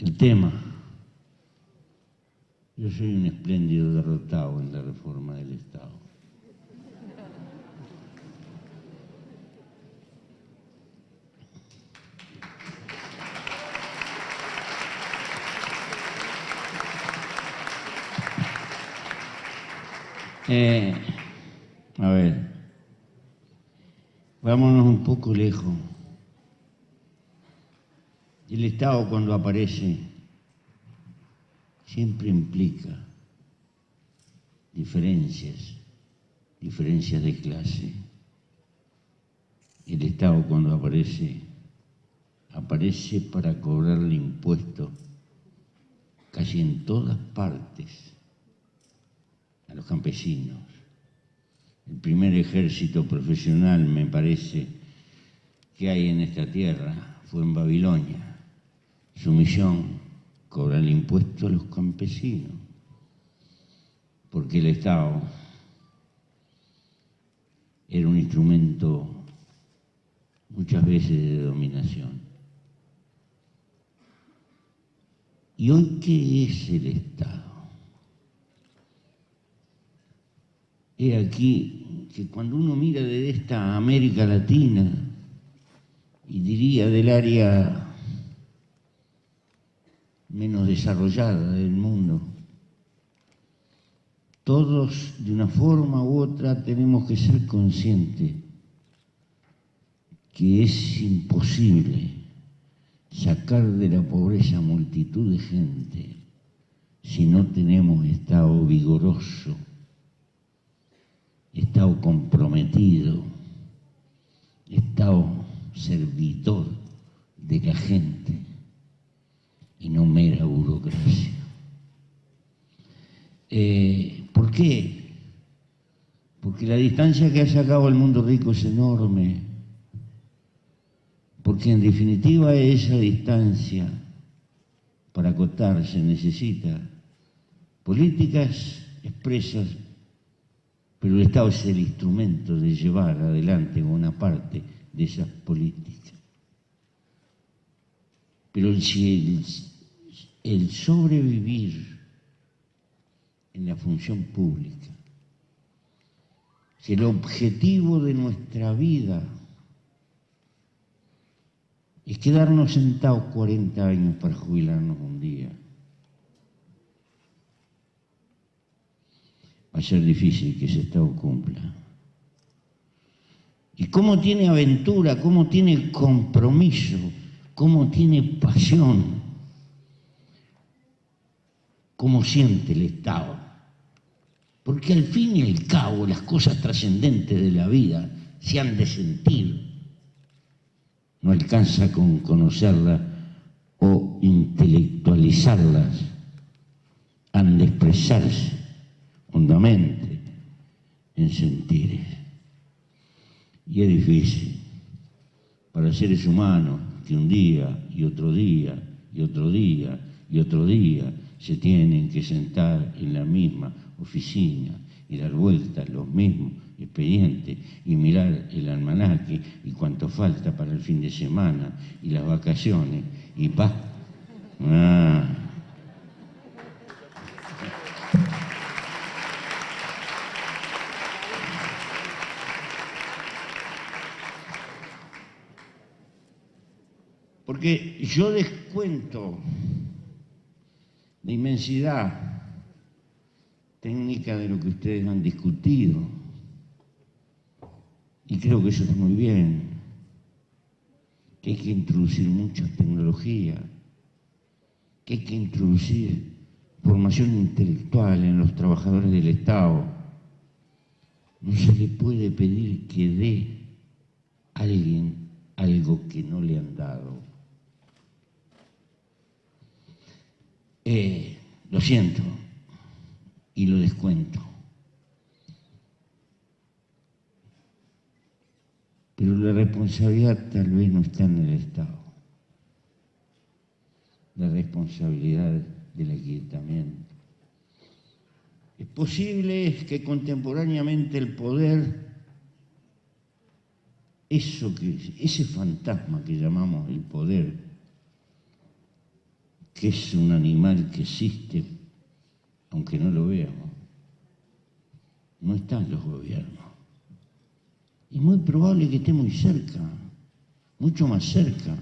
El tema. Yo soy un espléndido derrotado en la reforma del Estado. A ver, vámonos un poco lejos. El Estado, cuando aparece, siempre implica diferencias de clase. El Estado, cuando aparece para cobrarle impuestos casi en todas partes a los campesinos. El primer ejército profesional, me parece, que hay en esta tierra fue en Babilonia. Su misión, cobrar el impuesto a los campesinos, porque el Estado era un instrumento muchas veces de dominación. ¿Y hoy qué es el Estado? He aquí que cuando uno mira de esta América Latina, y diría del área menos desarrollada del mundo, todos de una forma u otra tenemos que ser conscientes que es imposible sacar de la pobreza a multitud de gente si no tenemos Estado vigoroso, Estado comprometido, Estado servidor de la gente y no mera burocracia. ¿Por qué? Porque la distancia que ha sacado el mundo rico es enorme. Porque en definitiva esa distancia, para acotarse, necesita políticas expresas, pero el Estado es el instrumento de llevar adelante una parte de esas políticas. Pero si el sobrevivir en la función pública, si el objetivo de nuestra vida es quedarnos sentados 40 años para jubilarnos un día, va a ser difícil que ese Estado cumpla. Y cómo tiene aventura, cómo tiene compromiso, cómo tiene pasión, cómo siente el Estado. Porque al fin y al cabo las cosas trascendentes de la vida se han de sentir. No alcanza con conocerlas o intelectualizarlas, han de expresarse hondamente en sentires. Y es difícil para seres humanos que un día y otro día y otro día y otro día se tienen que sentar en la misma oficina y dar vueltas los mismos expedientes y mirar el almanaque y cuánto falta para el fin de semana y las vacaciones y Porque yo descuento la inmensidad técnica de lo que ustedes han discutido. Y creo que eso es muy bien, que hay que introducir muchas tecnologías, que hay que introducir formación intelectual en los trabajadores del Estado. No se le puede pedir que dé a alguien algo que no le han dado. Lo siento y lo descuento. Pero la responsabilidad tal vez no está en el Estado. La responsabilidad del aquietamiento. Es posible que contemporáneamente el poder, ese fantasma que llamamos el poder, que es un animal que existe, aunque no lo veamos, no está en los gobiernos. Es muy probable que esté muy cerca, mucho más cerca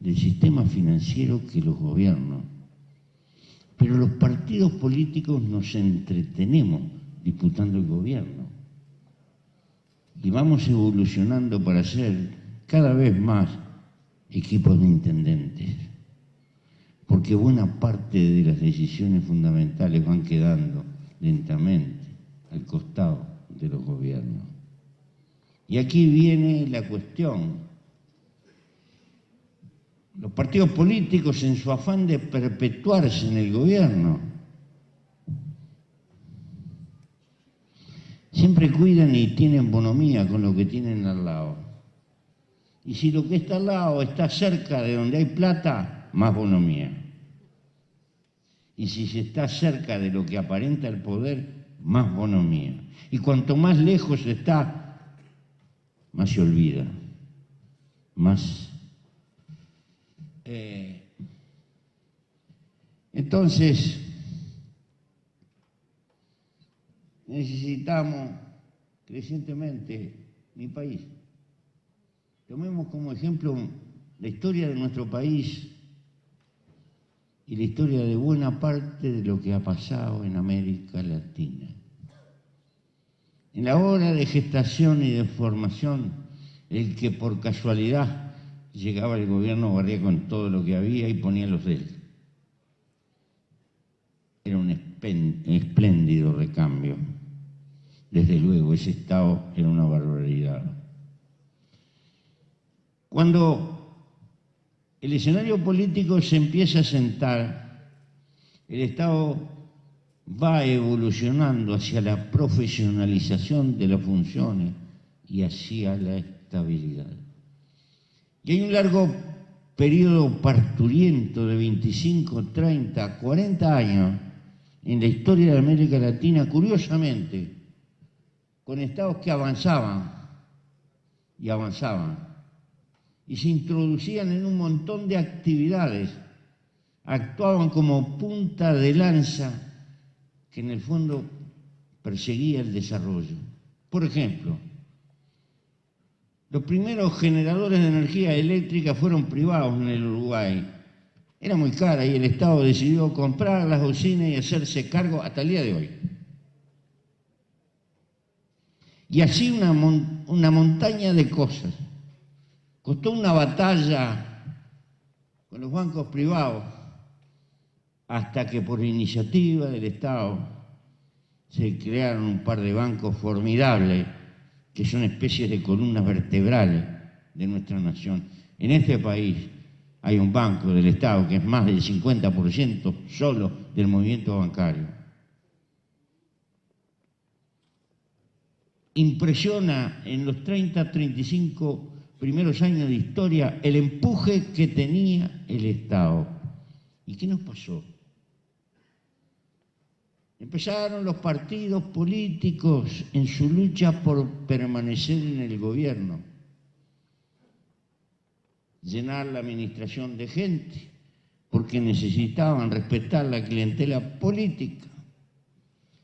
del sistema financiero que los gobiernos. Pero los partidos políticos nos entretenemos disputando el gobierno. Y vamos evolucionando para ser cada vez más equipos de intendentes. Porque buena parte de las decisiones fundamentales van quedando lentamente al costado de los gobiernos. Y aquí viene la cuestión. Los partidos políticos, en su afán de perpetuarse en el gobierno, siempre cuidan y tienen bonomía con lo que tienen al lado. Y si lo que está al lado está cerca de donde hay plata, más bonomía. Y si se está cerca de lo que aparenta el poder, más bonomía. Y cuanto más lejos está, más se olvida, más... Entonces, necesitamos crecientemente mi país. Tomemos como ejemplo la historia de nuestro país y la historia de buena parte de lo que ha pasado en América Latina. En la hora de gestación y de formación, el que por casualidad llegaba al gobierno barría con todo lo que había y ponía los de él. Era un espléndido recambio. Desde luego, ese Estado era una barbaridad. Cuando el escenario político se empieza a sentar, el Estado va evolucionando hacia la profesionalización de las funciones y hacia la estabilidad. Y hay un largo periodo parturiento de 25, 30, 40 años en la historia de América Latina, curiosamente, con estados que avanzaban y avanzaban y se introducían en un montón de actividades, actuaban como punta de lanza que en el fondo perseguía el desarrollo. Por ejemplo, los primeros generadores de energía eléctrica fueron privados en el Uruguay. Era muy cara y el Estado decidió comprar las usinas y hacerse cargo hasta el día de hoy. Y así una montaña de cosas. Costó una batalla con los bancos privados hasta que por iniciativa del Estado se crearon un par de bancos formidables que son especies de columnas vertebrales de nuestra nación. En este país hay un banco del Estado que es más del 50% solo del movimiento bancario. Impresiona en los 30, 35 primeros años de historia el empuje que tenía el Estado. ¿Y qué nos pasó? Empezaron los partidos políticos en su lucha por permanecer en el gobierno, llenar la administración de gente, porque necesitaban respetar la clientela política,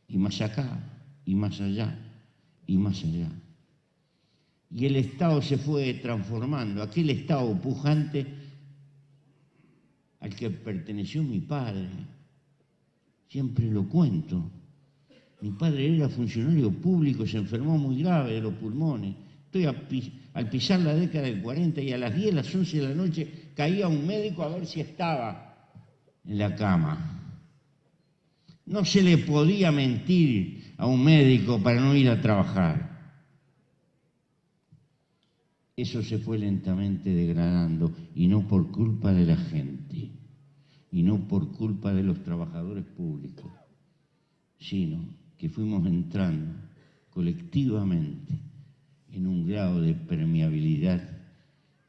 y más acá, y más allá, y más allá. Y el Estado se fue transformando, aquel Estado pujante al que perteneció mi padre. Siempre lo cuento. Mi padre era funcionario público, se enfermó muy grave de los pulmones. Al pisar la década del 40 y a las 10, las 11 de la noche caía un médico a ver si estaba en la cama. No se le podía mentir a un médico para no ir a trabajar. Eso se fue lentamente degradando y no por culpa de la gente. Y no por culpa de los trabajadores públicos, sino que fuimos entrando colectivamente en un grado de permeabilidad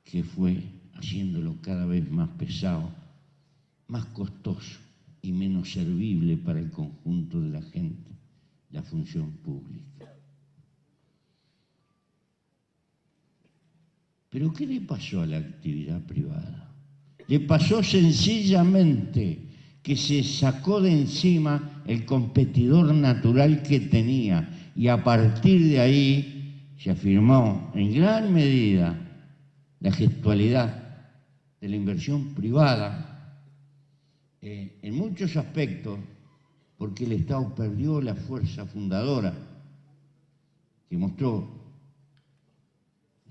que fue haciéndolo cada vez más pesado, más costoso y menos servible para el conjunto de la gente, la función pública. Pero ¿qué le pasó a la actividad privada? Le pasó sencillamente que se sacó de encima el competidor natural que tenía y a partir de ahí se afirmó en gran medida la gestualidad de la inversión privada en muchos aspectos, porque el Estado perdió la fuerza fundadora que mostró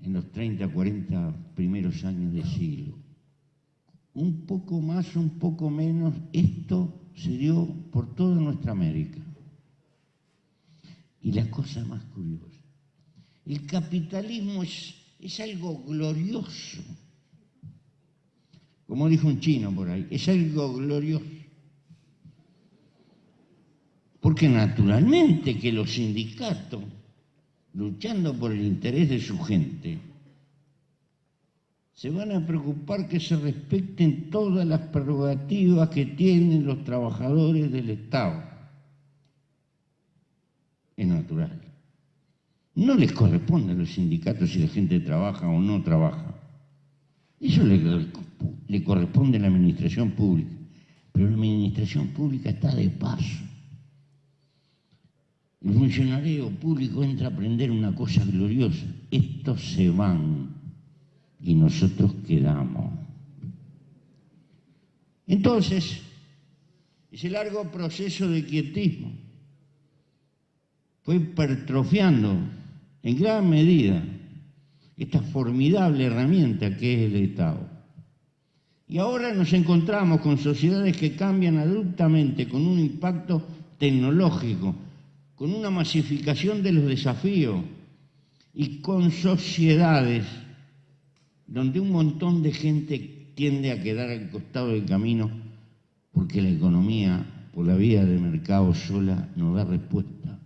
en los 30, 40 primeros años del siglo. Un poco más, un poco menos, esto se dio por toda nuestra América. Y la cosa más curiosa, el capitalismo es algo glorioso. Como dijo un chino por ahí, es algo glorioso. Porque naturalmente que los sindicatos, luchando por el interés de su gente, se van a preocupar que se respeten todas las prerrogativas que tienen los trabajadores del Estado. Es natural. No les corresponde a los sindicatos si la gente trabaja o no trabaja. Eso le corresponde a la administración pública. Pero la administración pública está de paso. El funcionario público entra a aprender una cosa gloriosa. Estos se van y nosotros quedamos. Entonces, ese largo proceso de quietismo fue hipertrofiando en gran medida esta formidable herramienta que es el Estado. Y ahora nos encontramos con sociedades que cambian abruptamente, con un impacto tecnológico, con una masificación de los desafíos y con sociedades donde un montón de gente tiende a quedar al costado del camino porque la economía, por la vía del mercado sola, no da respuesta.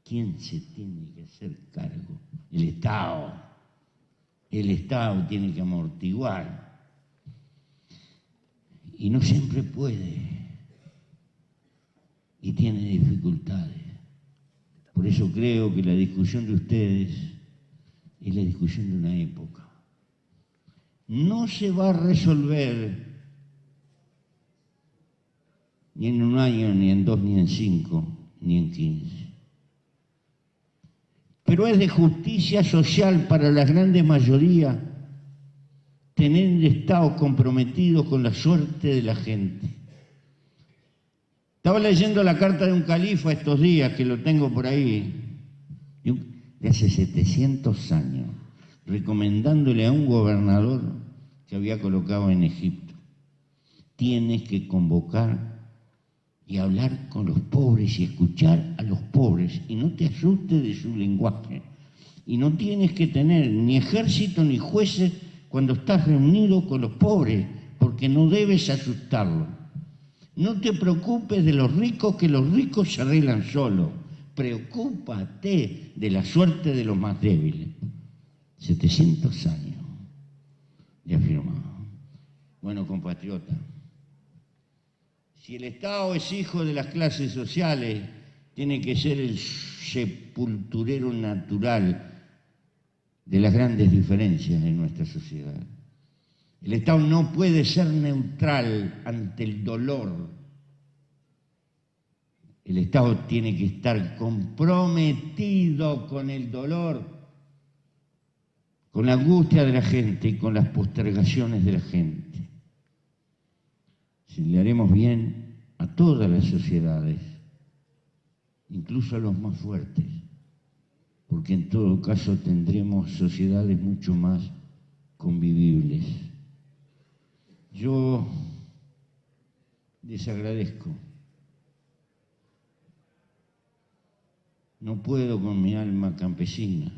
¿Quién se tiene que hacer cargo? El Estado. El Estado tiene que amortiguar. Y no siempre puede. Y tiene dificultades. Por eso creo que la discusión de ustedes es la discusión de una época. No se va a resolver ni en un año, ni en 2, ni en 5, ni en 15. Pero es de justicia social para la grande mayoría tener el Estado comprometido con la suerte de la gente. Estaba leyendo la carta de un califa estos días, que lo tengo por ahí, de hace 700 años, recomendándole a un gobernador que había colocado en Egipto: tienes que convocar y hablar con los pobres y escuchar a los pobres, y no te asustes de su lenguaje. Y no tienes que tener ni ejército ni jueces cuando estás reunido con los pobres, porque no debes asustarlos. No te preocupes de los ricos, que los ricos se arreglan solos. Preocúpate de la suerte de los más débiles. 700 años de afirmado. Bueno, compatriota, si el Estado es hijo de las clases sociales, tiene que ser el sepulturero natural de las grandes diferencias en nuestra sociedad. El Estado no puede ser neutral ante el dolor. El Estado tiene que estar comprometido con el dolor, con la angustia de la gente y con las postergaciones de la gente. Si le haremos bien a todas las sociedades, incluso a los más fuertes, porque en todo caso tendremos sociedades mucho más convivibles. Yo les agradezco. No puedo con mi alma campesina,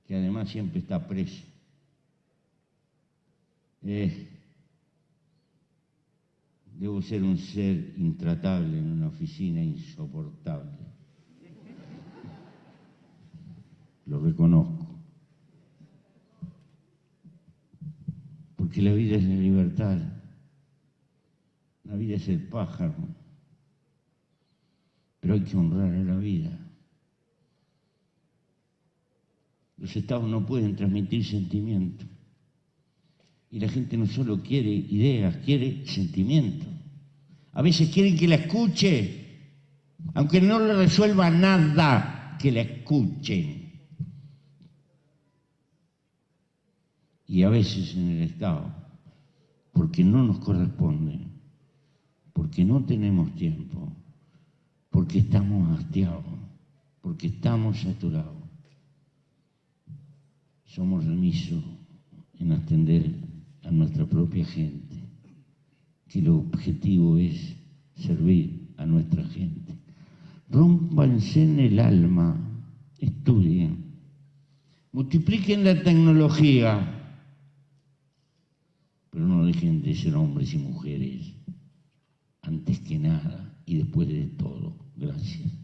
que además siempre está presa. Debo ser un ser intratable en una oficina insoportable. Lo reconozco. Porque la vida es la libertad. La vida es el pájaro. Pero hay que honrar a la vida. Los Estados no pueden transmitir sentimientos. Y la gente no solo quiere ideas, quiere sentimientos. A veces quieren que la escuche, aunque no le resuelva nada, que la escuchen. Y a veces en el Estado, porque no nos corresponde, porque no tenemos tiempo, porque estamos hastiados, porque estamos saturados, somos remisos en atender a nuestra propia gente, que el objetivo es servir a nuestra gente. Rómpanse en el alma, estudien, multipliquen la tecnología, pero no dejen de ser hombres y mujeres, antes que nada y después de todo. Gracias.